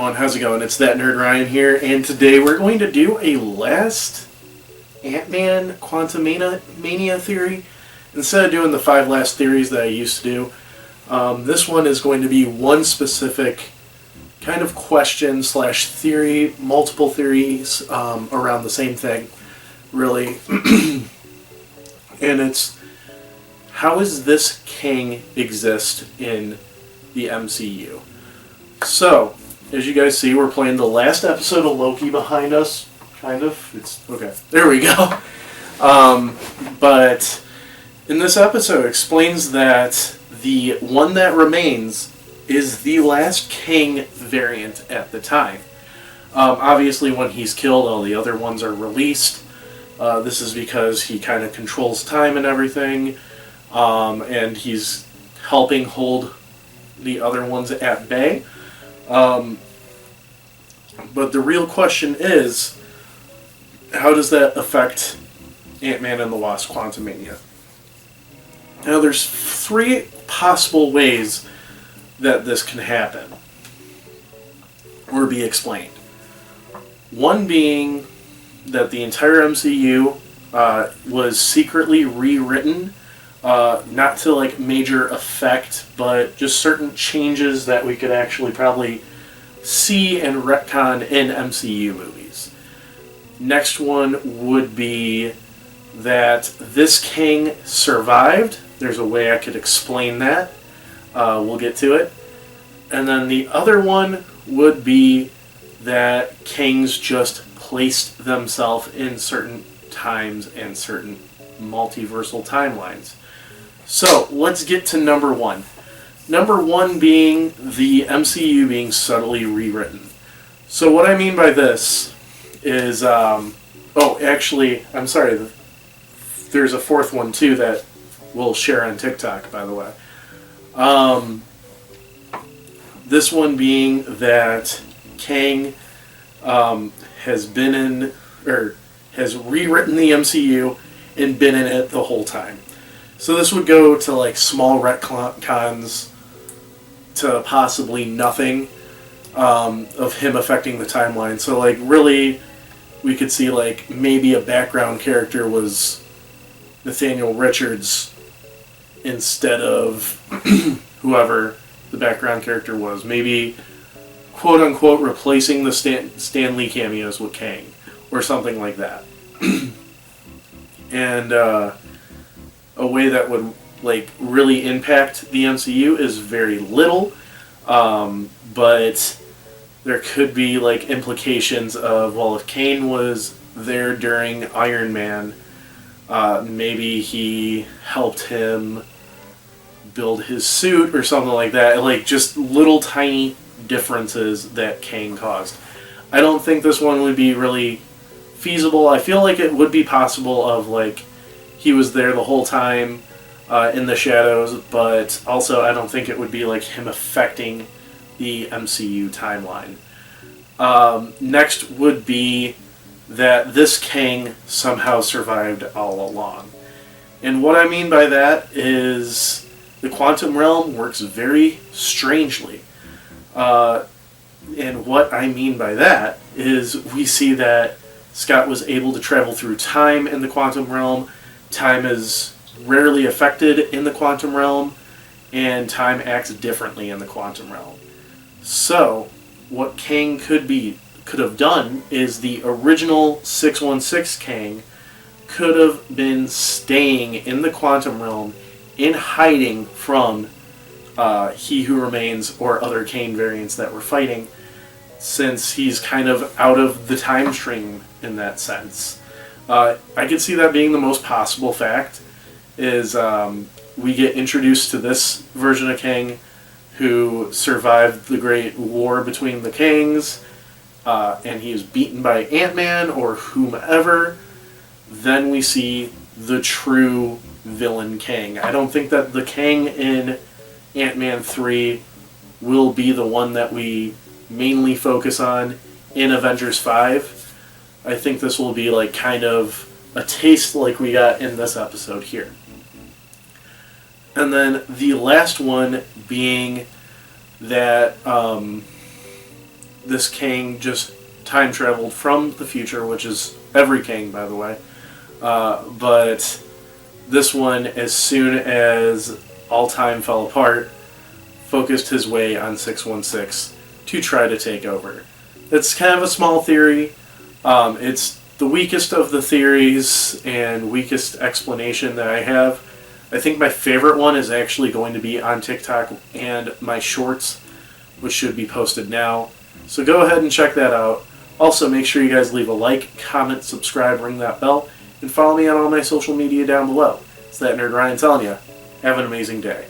everyone, how's it going? It's That Nerd Ryan here, and today we're going to do a last Ant-Man Quantumania theory. Instead of doing the 5 last theories that I used to do, this one is going to be one specific kind of question slash theory, multiple theories around the same thing, really. And it's, how does this Kang exist in the MCU? So, as you guys see, we're playing the last episode of Loki behind us. Kind of. It's okay. There we go. But in this episode, it explains that the one that remains is the last Kang variant at the time. Obviously, when he's killed, all the other ones are released. This is because he kind of controls time and everything, and he's helping hold the other ones at bay. But the real question is, how does that affect Ant-Man and the Wasp Quantumania? Now, there's 3 possible ways that this can happen, or be explained. One being that the entire MCU was secretly rewritten, not to like major effect, but just certain changes that we could actually probably see and retcon in MCU movies. Next one would be that this Kang survived. There's a way I could explain that. We'll get to it. And then the other one would be that Kangs just placed themselves in certain times and certain multiversal timelines. So, let's get to number 1. Number 1 being the MCU being subtly rewritten. So what I mean by this is, actually, I'm sorry, there's a 4th one too that we'll share on TikTok, by the way. This one being that Kang has been in, or has rewritten the MCU and been in it the whole time. So this would go to like small retcons to possibly nothing of him affecting the timeline. So like really we could see like maybe a background character was Nathaniel Richards instead of whoever the background character was. Maybe quote unquote replacing the Stan Lee cameos with Kang or something like that. And a way that would like really impact the MCU is very little, but there could be like implications of, well, if Kane was there during Iron Man, maybe he helped him build his suit or something like that. Like just little tiny differences that Kang caused. I don't think this one would be really feasible. I feel like it would be possible of like he was there the whole time in the shadows, but also I don't think it would be like him affecting the MCU timeline. Next would be that this Kang somehow survived all along. And what I mean by that is the quantum realm works very strangely. And what I mean by that is we see that Scott was able to travel through time in the quantum realm. Time is rarely affected in the quantum realm, and time acts differently in the quantum realm. So, what Kang could have done is the original 616 Kang could have been staying in the quantum realm in hiding from He Who Remains or other Kang variants that we're fighting, since he's kind of out of the time stream in that sense. I could see that being the most possible fact, is we get introduced to this version of Kang who survived the Great War between the Kangs, and he is beaten by Ant-Man or whomever. Then we see the true villain Kang. I don't think that the Kang in Ant-Man 3 will be the one that we mainly focus on in Avengers 5. I think this will be like kind of a taste like we got in this episode here. And then the last one being that this Kang just time traveled from the future, which is every Kang, by the way. But this one, as soon as all time fell apart, focused his way on 616 to try to take over. It's kind of a small theory. It's the weakest of the theories and weakest explanation that I have. I think my favorite one is actually going to be on TikTok and my shorts, which should be posted now. So go ahead and check that out. Also, make sure you guys leave a like, comment, subscribe, ring that bell, and follow me on all my social media down below. It's that Nerd Ryan telling you, have an amazing day.